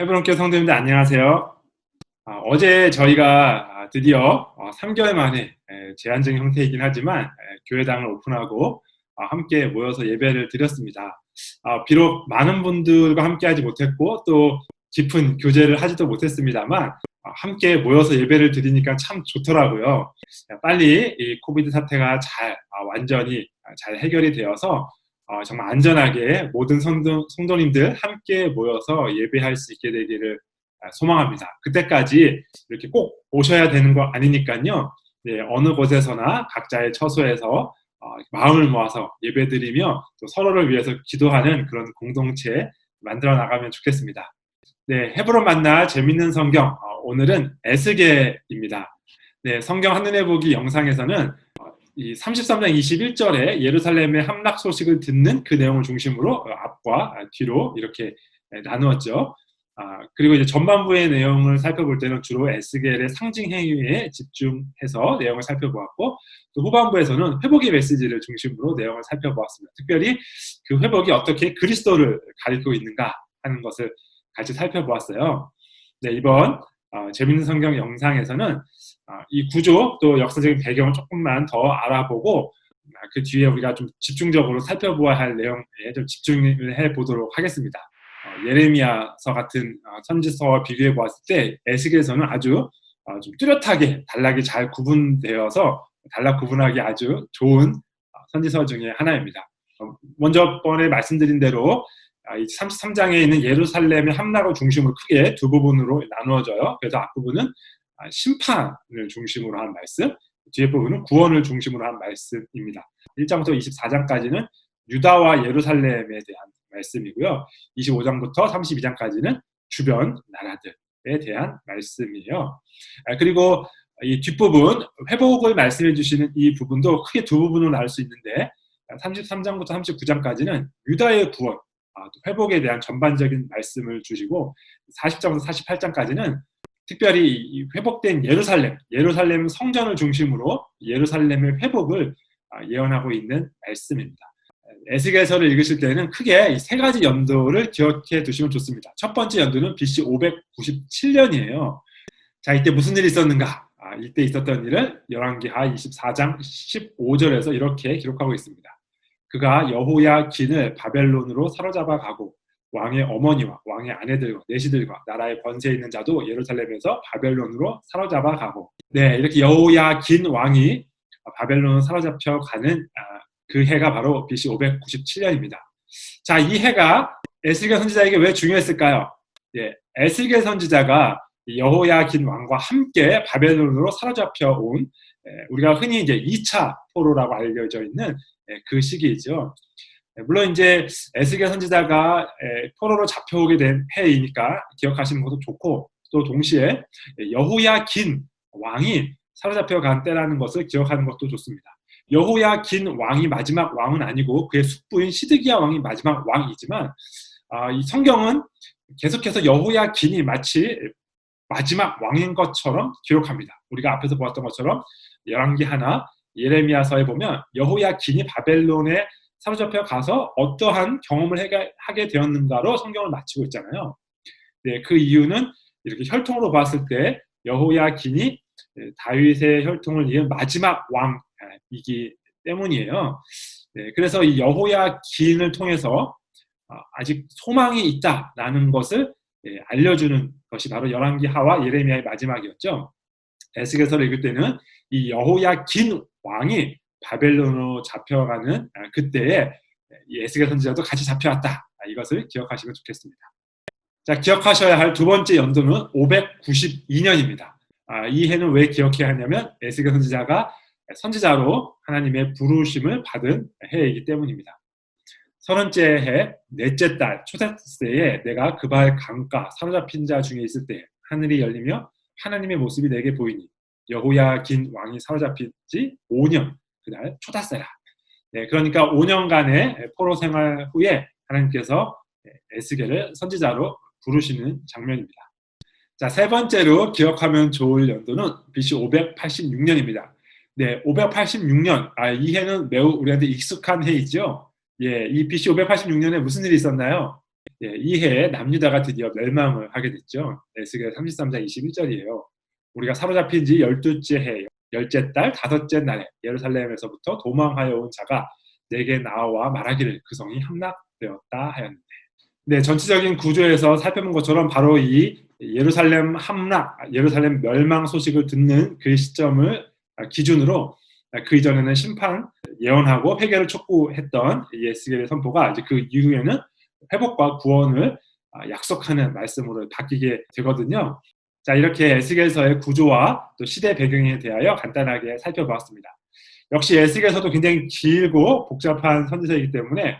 헤브론교 성도님들 안녕하세요. 어제 저희가 드디어 3개월 만에 제한적인 형태이긴 하지만 교회당을 오픈하고 함께 모여서 예배를 드렸습니다. 비록 많은 분들과 함께 하지 못했고 또 깊은 교제를 하지도 못했습니다만 함께 모여서 예배를 드리니까 참 좋더라고요. 빨리 이 코비드 사태가 완전히 잘 해결이 되어서 정말 안전하게 모든 성도님들 함께 모여서 예배할 수 있게 되기를 소망합니다. 그때까지 이렇게 꼭 오셔야 되는 거 아니니까요. 네, 어느 곳에서나 각자의 처소에서 마음을 모아서 예배드리며 또 서로를 위해서 기도하는 그런 공동체 만들어 나가면 좋겠습니다. 네, 헤브론 만나 재밌는 성경. 오늘은 에스겔입니다. 네, 성경 한눈에 보기 영상에서는 이 33장 21절에 예루살렘의 함락 소식을 듣는 그 내용을 중심으로 앞과 뒤로 이렇게 나누었죠. 그리고 이제 전반부의 내용을 살펴볼 때는 주로 에스겔의 상징 행위에 집중해서 내용을 살펴보았고, 또 후반부에서는 회복의 메시지를 중심으로 내용을 살펴보았습니다. 특별히 그 회복이 어떻게 그리스도를 가리키고 있는가 하는 것을 같이 살펴보았어요. 네, 이번 재밌는 성경 영상에서는 이 구조 또 역사적인 배경을 조금만 더 알아보고 그 뒤에 우리가 좀 집중적으로 살펴보아야 할 내용에 좀 집중을 해보도록 하겠습니다. 예레미야서 같은 선지서와 비교해 보았을 때 에스겔서는 아주 좀 뚜렷하게 단락이 잘 구분되어서 단락 구분하기 아주 좋은 선지서 중에 하나입니다. 먼저 번에 말씀드린 대로 이 33장에 있는 예루살렘의 함락을 중심으로 크게 두 부분으로 나누어져요. 그래서 앞부분은 심판을 중심으로 한 말씀, 뒤에 부분은 구원을 중심으로 한 말씀입니다. 1장부터 24장까지는 유다와 예루살렘에 대한 말씀이고요. 25장부터 32장까지는 주변 나라들에 대한 말씀이에요. 그리고 이 뒷부분, 회복을 말씀해 주시는 이 부분도 크게 두 부분으로 나눌 수 있는데 33장부터 39장까지는 유다의 구원, 회복에 대한 전반적인 말씀을 주시고 40장부터 48장까지는 특별히 회복된 예루살렘 성전을 중심으로 예루살렘의 회복을 예언하고 있는 말씀입니다. 에스겔서를 읽으실 때는 크게 이 세 가지 연도를 기억해 두시면 좋습니다. 첫 번째 연도는 BC 597년이에요. 자, 이때 무슨 일이 있었는가? 이때 있었던 일을 열왕기하 24장 15절에서 이렇게 기록하고 있습니다. 그가 여호야긴을 바벨론으로 사로잡아 가고 왕의 어머니와 왕의 아내들과 내시들과 나라의 권세 있는 자도 예루살렘에서 바벨론으로 사로잡아 가고, 네, 이렇게 여호야긴 왕이 바벨론으로 사로잡혀 가는 그 해가 바로 BC 597년입니다. 자, 이 해가 에스겔 선지자에게 왜 중요했을까요? 네, 에스겔 선지자가 여호야긴 왕과 함께 바벨론으로 사로잡혀 온, 우리가 흔히 이제 2차 포로라고 알려져 있는 그 시기이죠. 물론 이제 에스겔 선지자가 포로로 잡혀오게 된 해이니까 기억하시는 것도 좋고, 또 동시에 여호야긴 왕이 사로잡혀 간 때라는 것을 기억하는 것도 좋습니다. 여호야긴 왕이 마지막 왕은 아니고 그의 숙부인 시드기야 왕이 마지막 왕이지만 이 성경은 계속해서 여호야긴이 마치 마지막 왕인 것처럼 기록합니다. 우리가 앞에서 보았던 것처럼 열왕기 하나, 예레미야서에 보면 여호야긴이 바벨론에 사로잡혀 가서 어떠한 경험을 하게 되었는가로 성경을 마치고 있잖아요. 네, 그 이유는 이렇게 혈통으로 봤을 때 여호야긴이 다윗의 혈통을 이은 마지막 왕이기 때문이에요. 네, 그래서 이 여호야긴을 통해서 아직 소망이 있다라는 것을 알려주는 것이 바로 열왕기하와 예레미야의 마지막이었죠. 에스겔서를 읽을 때는 이 여호야긴 왕이 바벨론으로 잡혀가는 그때에 이 에스겔 선지자도 같이 잡혀왔다. 이것을 기억하시면 좋겠습니다. 자, 기억하셔야 할 두 번째 연도는 592년입니다. 이 해는 왜 기억해야 하냐면 에스겔 선지자가 선지자로 하나님의 부르심을 받은 해이기 때문입니다. 30째 해 넷째 달 초셋째에 내가 그발 강가 사로잡힌 자 중에 있을 때 하늘이 열리며 하나님의 모습이 내게 보이니 여호야긴 왕이 사로잡힌 지 5년 그날 초닷새라. 네, 그러니까 5년간의 포로 생활 후에 하나님께서 에스겔을 선지자로 부르시는 장면입니다. 자, 세 번째로 기억하면 좋을 연도는 BC 586년입니다. 네, 586년. 이 해는 매우 우리한테 익숙한 해이죠. 예, 이 BC 586년에 무슨 일이 있었나요? 예, 이해 남유다가 드디어 멸망을 하게 됐죠. 에스겔 33장 21절이에요. 우리가 사로잡힌 지 12째 해, 10째 달, 5째 날에 예루살렘에서부터 도망하여 온 자가 내게 나와 말하기를 그 성이 함락되었다 하였는데. 네, 전체적인 구조에서 살펴본 것처럼 바로 이 예루살렘 함락, 예루살렘 멸망 소식을 듣는 그 시점을 기준으로 그 이전에는 심판 예언하고 회개를 촉구했던 에스겔의 선포가 이제 그 이후에는 회복과 구원을 약속하는 말씀으로 바뀌게 되거든요. 자, 이렇게 에스겔서의 구조와 또 시대 배경에 대하여 간단하게 살펴보았습니다. 역시 에스겔서도 굉장히 길고 복잡한 선지서이기 때문에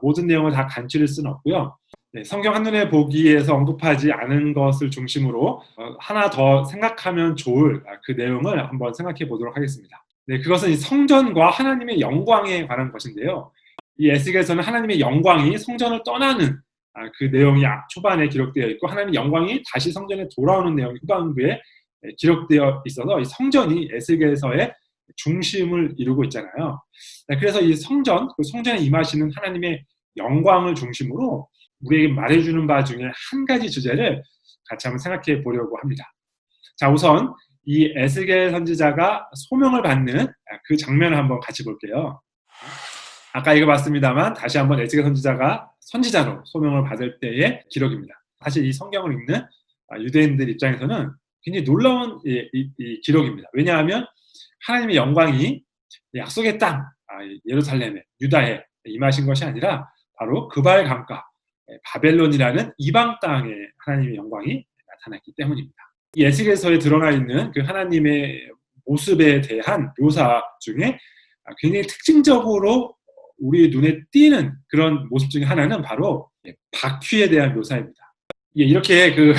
모든 내용을 다 간추릴 수는 없고요. 네, 성경 한눈에 보기에서 언급하지 않은 것을 중심으로 하나 더 생각하면 좋을 그 내용을 한번 생각해 보도록 하겠습니다. 네, 그것은 성전과 하나님의 영광에 관한 것인데요. 이 에스겔서는 하나님의 영광이 성전을 떠나는 그 내용이 초반에 기록되어 있고 하나님의 영광이 다시 성전에 돌아오는 내용이 후반부에 기록되어 있어서 이 성전이 에스겔서의 중심을 이루고 있잖아요. 네, 그래서 이 성전에 임하시는 하나님의 영광을 중심으로 우리에게 말해주는 바 중에 한 가지 주제를 같이 한번 생각해 보려고 합니다. 자, 우선 이 에스겔 선지자가 소명을 받는 그 장면을 한번 같이 볼게요. 아까 읽어봤습니다만 다시 한번 에스겔 선지자가 선지자로 소명을 받을 때의 기록입니다. 사실 이 성경을 읽는 유대인들 입장에서는 굉장히 놀라운 이 기록입니다. 왜냐하면 하나님의 영광이 약속의 땅 예루살렘에 유다에 임하신 것이 아니라 바로 그발 강가 바벨론이라는 이방 땅에 하나님의 영광이 나타났기 때문입니다. 이 에스겔서에 드러나 있는 그 하나님의 모습에 대한 묘사 중에 굉장히 특징적으로 우리 눈에 띄는 그런 모습 중에 하나는 바로 바퀴에 대한 묘사입니다. 이렇게 그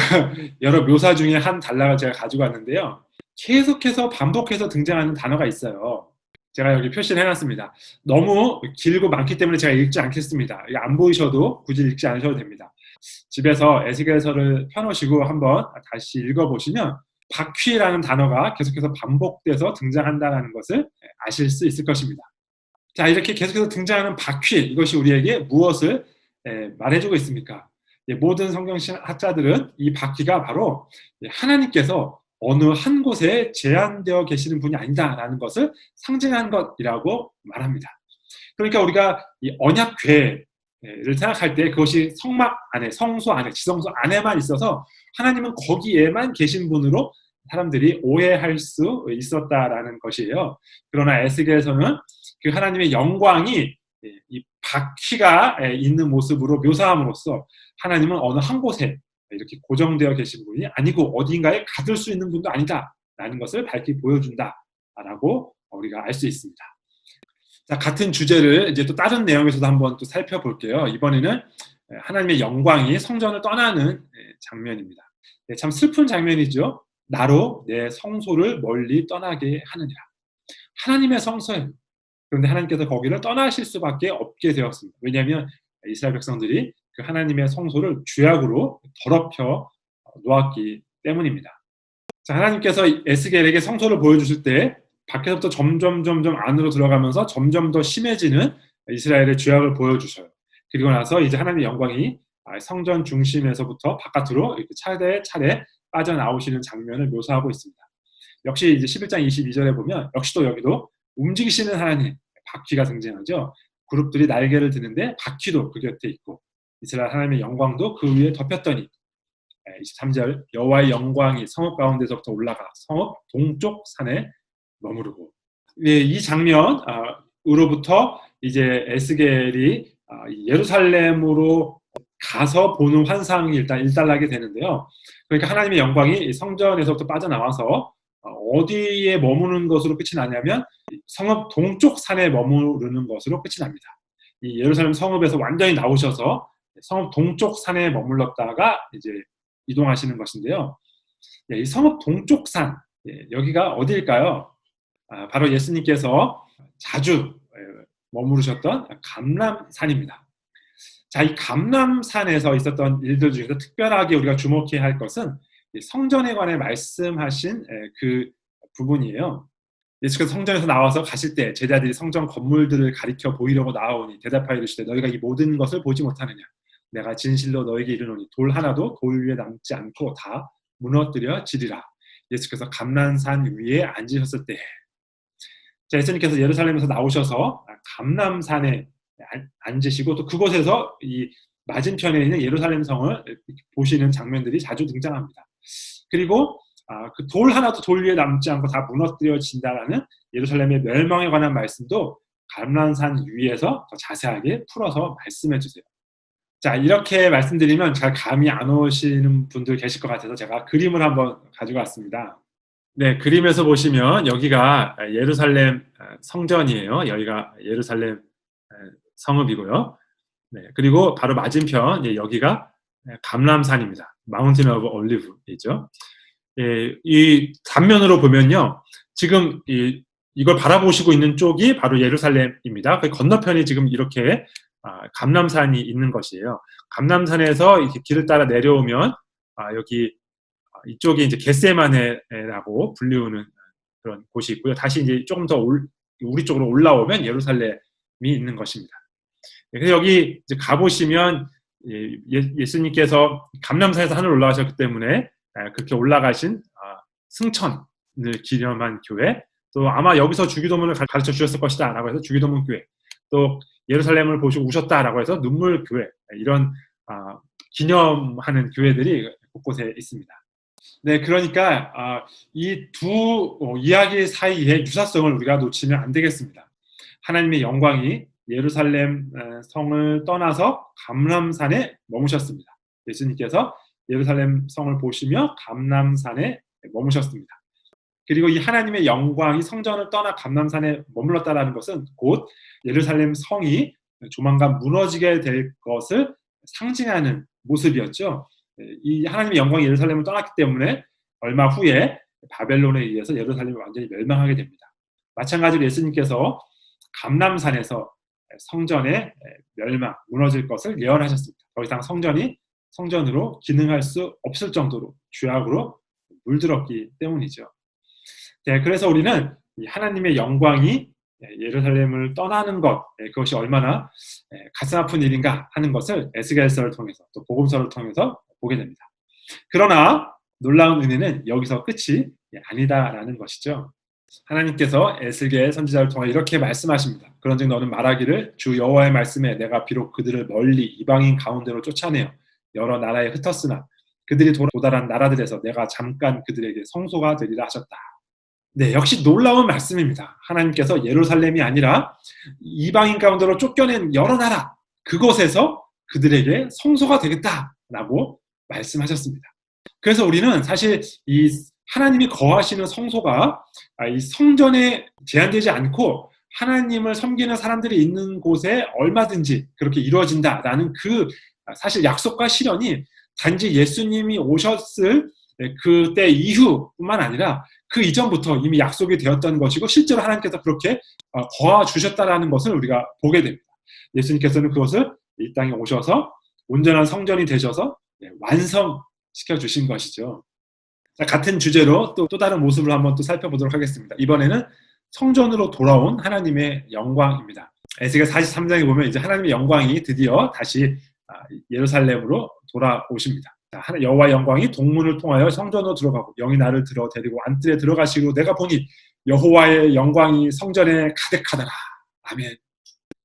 여러 묘사 중에 한 단락을 제가 가지고 왔는데요. 계속해서 반복해서 등장하는 단어가 있어요. 제가 여기 표시를 해놨습니다. 너무 길고 많기 때문에 제가 읽지 않겠습니다. 안 보이셔도 굳이 읽지 않으셔도 됩니다. 집에서 에스겔서를 펴놓으시고 한번 다시 읽어보시면 바퀴라는 단어가 계속해서 반복돼서 등장한다는 것을 아실 수 있을 것입니다. 자, 이렇게 계속해서 등장하는 바퀴, 이것이 우리에게 무엇을 말해주고 있습니까? 모든 성경학자들은 이 바퀴가 바로 하나님께서 어느 한 곳에 제한되어 계시는 분이 아니다라는 것을 상징하는 것이라고 말합니다. 그러니까 우리가 이 언약궤를 생각할 때 그것이 성막 안에, 성소 안에, 지성소 안에만 있어서 하나님은 거기에만 계신 분으로 사람들이 오해할 수 있었다라는 것이에요. 그러나 에스겔서는 그 하나님의 영광이 이 바퀴가 있는 모습으로 묘사함으로써 하나님은 어느 한 곳에 이렇게 고정되어 계신 분이 아니고 어딘가에 가둘 수 있는 분도 아니다라는 것을 밝히 보여준다라고 우리가 알 수 있습니다. 자, 같은 주제를 이제 또 다른 내용에서도 한번 또 살펴볼게요. 이번에는 하나님의 영광이 성전을 떠나는 장면입니다. 참 슬픈 장면이죠. 나로 내 성소를 멀리 떠나게 하느니라. 하나님의 성소예요. 그런데 하나님께서 거기를 떠나실 수밖에 없게 되었습니다. 왜냐하면 이스라엘 백성들이 그 하나님의 성소를 죄악으로 더럽혀 놓았기 때문입니다. 자, 하나님께서 에스겔에게 성소를 보여주실 때 밖에서부터 점점 안으로 들어가면서 점점 더 심해지는 이스라엘의 죄악을 보여주셔요. 그리고 나서 이제 하나님의 영광이 성전 중심에서부터 바깥으로 이렇게 차례 빠져나오시는 장면을 묘사하고 있습니다. 역시 이제 11장 22절에 보면 역시 또 여기도 움직이시는 하나님, 바퀴가 등장하죠. 그룹들이 날개를 드는데 바퀴도 그 곁에 있고 이스라엘 하나님의 영광도 그 위에 덮였더니 23절 여호와의 영광이 성읍 가운데서부터 올라가 성읍 동쪽 산에 머무르고. 이 장면으로부터 이제 에스겔이 예루살렘으로 가서 보는 환상이 일단 일단락이 되는데요. 그러니까 하나님의 영광이 성전에서부터 빠져나와서 어디에 머무는 것으로 끝이 나냐면 성읍 동쪽 산에 머무르는 것으로 끝이 납니다. 이 예루살렘 성읍에서 완전히 나오셔서 성읍 동쪽 산에 머물렀다가 이제 이동하시는 것인데요. 이 성읍 동쪽 산, 여기가 어디일까요? 바로 예수님께서 자주 머무르셨던 감람산입니다. 자, 이 감람산에서 있었던 일들 중에서 특별하게 우리가 주목해야 할 것은 성전에 관해 말씀하신 그 부분이에요. 예수께서 성전에서 나와서 가실 때 제자들이 성전 건물들을 가리켜 보이려고 나아오니 대답하여 이르시되 너희가 이 모든 것을 보지 못하느냐. 내가 진실로 너에게 이르노니 돌 하나도 돌 위에 남지 않고 다 무너뜨려지리라. 예수께서 감람산 위에 앉으셨을 때, 자, 예수님께서 예루살렘에서 나오셔서 감람산에 앉으시고 또 그곳에서 이 맞은편에 있는 예루살렘 성을 보시는 장면들이 자주 등장합니다. 그리고 그 돌 하나도 돌 위에 남지 않고 다 무너뜨려진다라는 예루살렘의 멸망에 관한 말씀도 감람산 위에서 더 자세하게 풀어서 말씀해 주세요. 자, 이렇게 말씀드리면 잘 감이 안 오시는 분들 계실 것 같아서 제가 그림을 한번 가지고 왔습니다. 네, 그림에서 보시면 여기가 예루살렘 성전이에요. 여기가 예루살렘 성읍이고요. 네, 그리고 바로 맞은편 여기가 감람산입니다. 마운틴 오브 올리브이죠. 예, 이 단면으로 보면요, 지금 이걸 바라보시고 있는 쪽이 바로 예루살렘입니다. 그 건너편이 지금 이렇게 감람산이 있는 것이에요. 감람산에서 이렇게 길을 따라 내려오면 여기 이쪽이 이제 겟세마네라고 불리우는 그런 곳이 있고요. 다시 이제 조금 더 우리 쪽으로 올라오면 예루살렘이 있는 것입니다. 그래서 여기 이제 가보시면 예수님께서 감람산에서 하늘 올라가셨기 때문에 그렇게 올라가신 승천을 기념한 교회, 또 아마 여기서 주기도문을 가르쳐 주셨을 것이다 라고 해서 주기도문 교회, 또 예루살렘을 보시고 우셨다라고 해서 눈물 교회, 이런 기념하는 교회들이 곳곳에 있습니다. 네, 그러니까 이 두 이야기 사이의 유사성을 우리가 놓치면 안 되겠습니다. 하나님의 영광이 예루살렘 성을 떠나서 감람산에 머무셨습니다. 예수님께서 예루살렘 성을 보시며 감람산에 머무셨습니다. 그리고 이 하나님의 영광이 성전을 떠나 감람산에 머물렀다는 것은 곧 예루살렘 성이 조만간 무너지게 될 것을 상징하는 모습이었죠. 이 하나님의 영광이 예루살렘을 떠났기 때문에 얼마 후에 바벨론에 의해서 예루살렘이 완전히 멸망하게 됩니다. 마찬가지로 예수님께서 감람산에서 성전의 멸망, 무너질 것을 예언하셨습니다. 더 이상 성전이 성전으로 기능할 수 없을 정도로 죄악으로 물들었기 때문이죠. 네, 그래서 우리는 이 하나님의 영광이 예루살렘을 떠나는 것, 그것이 얼마나 가슴 아픈 일인가 하는 것을 에스겔서를 통해서 또 복음서를 통해서 보게 됩니다. 그러나 놀라운 은혜는 여기서 끝이 아니다라는 것이죠. 하나님께서 에스겔 선지자를 통해 이렇게 말씀하십니다. 그런즉 너는 말하기를 주 여호와의 말씀에 내가 비록 그들을 멀리 이방인 가운데로 쫓아내어 여러 나라에 흩었으나 그들이 도달한 나라들에서 내가 잠깐 그들에게 성소가 되리라 하셨다. 네, 역시 놀라운 말씀입니다. 하나님께서 예루살렘이 아니라 이방인 가운데로 쫓겨낸 여러 나라, 그곳에서 그들에게 성소가 되겠다라고 말씀하셨습니다. 그래서 우리는 사실 이 하나님이 거하시는 성소가 이 성전에 제한되지 않고 하나님을 섬기는 사람들이 있는 곳에 얼마든지 그렇게 이루어진다라는 그 사실 약속과 실현이 단지 예수님이 오셨을 그때 이후뿐만 아니라 그 이전부터 이미 약속이 되었던 것이고 실제로 하나님께서 그렇게 거하 주셨다라는 것을 우리가 보게 됩니다. 예수님께서는 그것을 이 땅에 오셔서 온전한 성전이 되셔서 완성시켜 주신 것이죠. 자, 같은 주제로 또 다른 모습을 한번 또 살펴보도록 하겠습니다. 이번에는 성전으로 돌아온 하나님의 영광입니다. 에스겔 43장에 보면 이제 하나님의 영광이 드디어 다시 예루살렘으로 돌아오십니다. 여호와의 영광이 동문을 통하여 성전으로 들어가고 영이 나를 데리고 안뜰에 들어가시고 내가 보니 여호와의 영광이 성전에 가득하더라. 아멘.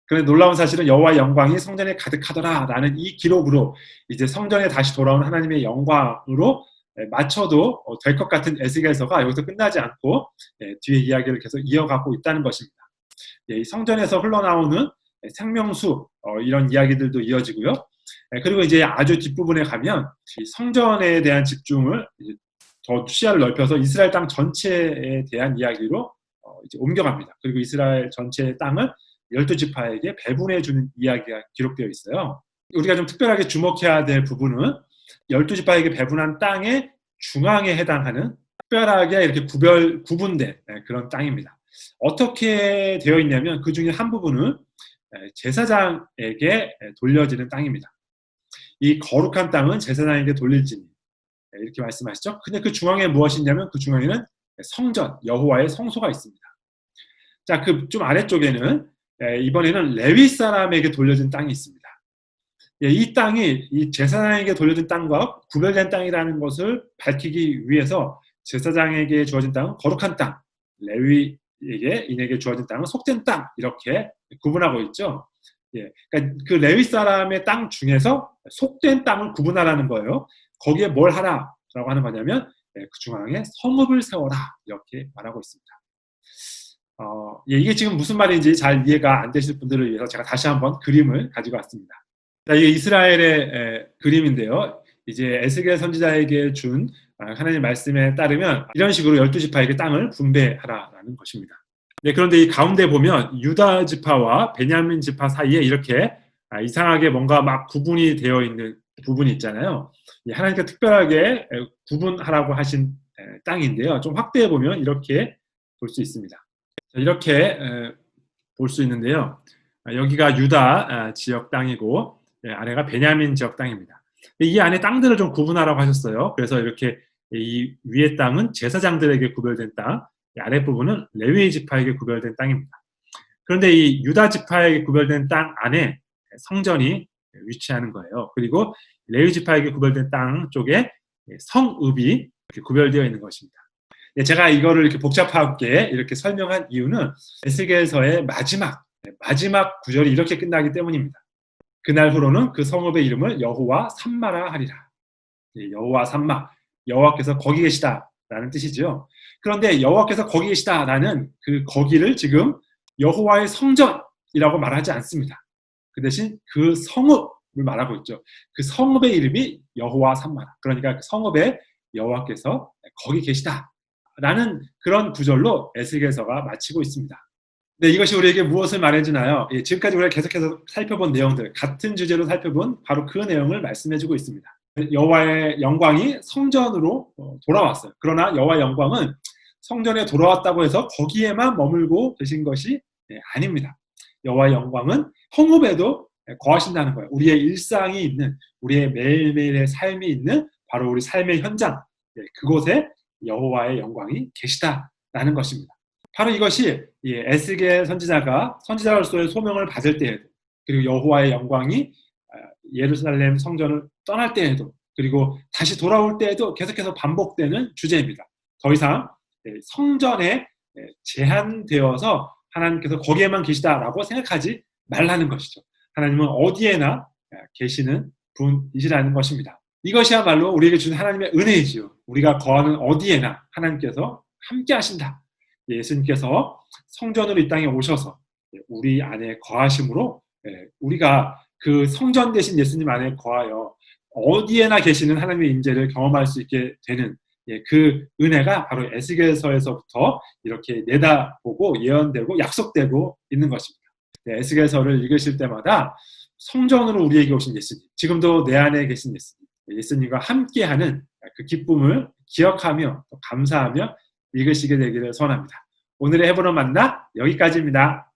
그런데 놀라운 사실은 여호와의 영광이 성전에 가득하더라라는 이 기록으로 이제 성전에 다시 돌아온 하나님의 영광으로 맞춰도 될 것 같은 에스겔서가 여기서 끝나지 않고 뒤에 이야기를 계속 이어가고 있다는 것입니다. 이 성전에서 흘러나오는 생명수 이런 이야기들도 이어지고요. 그리고 이제 아주 뒷부분에 가면 이 성전에 대한 집중을 이제 더 시야를 넓혀서 이스라엘 땅 전체에 대한 이야기로 이제 옮겨갑니다. 그리고 이스라엘 전체의 땅을 12지파에게 배분해주는 이야기가 기록되어 있어요. 우리가 좀 특별하게 주목해야 될 부분은 12지파에게 배분한 땅의 중앙에 해당하는 특별하게 이렇게 구분된 그런 땅입니다. 어떻게 되어 있냐면 그 중에 한 부분은 제사장에게 돌려지는 땅입니다. 이 거룩한 땅은 제사장에게 돌릴지니 이렇게 말씀하시죠. 근데 그 중앙에 무엇이 있냐면 그 중앙에는 성전, 여호와의 성소가 있습니다. 자, 그 좀 아래쪽에는 이번에는 레위 사람에게 돌려진 땅이 있습니다. 예, 이 땅이 이 제사장에게 돌려진 땅과 구별된 땅이라는 것을 밝히기 위해서 제사장에게 주어진 땅은 거룩한 땅, 레위에게 인에게 주어진 땅은 속된 땅 이렇게 구분하고 있죠. 예, 그러니까 그 레위 사람의 땅 중에서 속된 땅을 구분하라는 거예요. 거기에 뭘 하라라고 하는 거냐면 예, 그 중앙에 성읍을 세워라 이렇게 말하고 있습니다. 예, 이게 지금 무슨 말인지 잘 이해가 안 되실 분들을 위해서 제가 다시 한번 그림을 가지고 왔습니다. 자, 이게 이스라엘의 그림인데요. 이제 에스겔 선지자에게 준 하나님 말씀에 따르면 이런 식으로 12지파에게 땅을 분배하라라는 것입니다. 네, 그런데 이 가운데 보면 유다 지파와 베냐민 지파 사이에 이렇게 이상하게 뭔가 막 구분이 되어 있는 부분이 있잖아요. 하나님께서 특별하게 구분하라고 하신 땅인데요. 좀 확대해 보면 이렇게 볼 수 있습니다. 이렇게 볼 수 있는데요. 여기가 유다 지역 땅이고 아래가 베냐민 지역 땅입니다. 이 안에 땅들을 좀 구분하라고 하셨어요. 그래서 이렇게 이 위의 땅은 제사장들에게 구별된 땅, 아랫부분은 레위 지파에게 구별된 땅입니다. 그런데 이 유다 지파에게 구별된 땅 안에 성전이 위치하는 거예요. 그리고 레위 지파에게 구별된 땅 쪽에 성읍이 이렇게 구별되어 있는 것입니다. 제가 이거를 이렇게 복잡하게 이렇게 설명한 이유는 에스겔서의 마지막 구절이 이렇게 끝나기 때문입니다. 그날 후로는 그 성읍의 이름을 여호와 삼마라 하리라. 여호와 삼마, 여호와께서 거기 계시다라는 뜻이죠. 그런데 여호와께서 거기 계시다라는 그 거기를 지금 여호와의 성전이라고 말하지 않습니다. 그 대신 그 성읍을 말하고 있죠. 그 성읍의 이름이 여호와 삼마라. 그러니까 그 성읍에 여호와께서 거기 계시다라는 그런 구절로 에스겔서가 마치고 있습니다. 네, 이것이 우리에게 무엇을 말해주나요? 예, 지금까지 우리가 계속해서 살펴본 내용들, 같은 주제로 살펴본 바로 그 내용을 말씀해주고 있습니다. 여호와의 영광이 성전으로 돌아왔어요. 그러나 여호와의 영광은 성전에 돌아왔다고 해서 거기에만 머물고 계신 것이 아닙니다. 여호와의 영광은 성읍에도 거하신다는 거예요. 우리의 일상이 있는, 우리의 매일매일의 삶이 있는 바로 우리 삶의 현장, 그곳에 여호와의 영광이 계시다라는 것입니다. 바로 이것이 에스겔 선지자가 선지자로서의 소명을 받을 때에도, 그리고 여호와의 영광이 예루살렘 성전을 떠날 때에도, 그리고 다시 돌아올 때에도 계속해서 반복되는 주제입니다. 더 이상 성전에 제한되어서 하나님께서 거기에만 계시다라고 생각하지 말라는 것이죠. 하나님은 어디에나 계시는 분이시라는 것입니다. 이것이야말로 우리에게 주는 하나님의 은혜이지요. 우리가 거하는 어디에나 하나님께서 함께 하신다. 예수님께서 성전으로 이 땅에 오셔서 우리 안에 거하심으로 우리가 그 성전 되신 예수님 안에 거하여 어디에나 계시는 하나님의 임재를 경험할 수 있게 되는 그 은혜가 바로 에스겔서에서부터 이렇게 내다보고 예언되고 약속되고 있는 것입니다. 에스겔서를 읽으실 때마다 성전으로 우리에게 오신 예수님, 지금도 내 안에 계신 예수님, 예수님과 함께하는 그 기쁨을 기억하며 감사하며 읽으시게 되기를 소원합니다. 오늘의 헤브론 만나 여기까지입니다.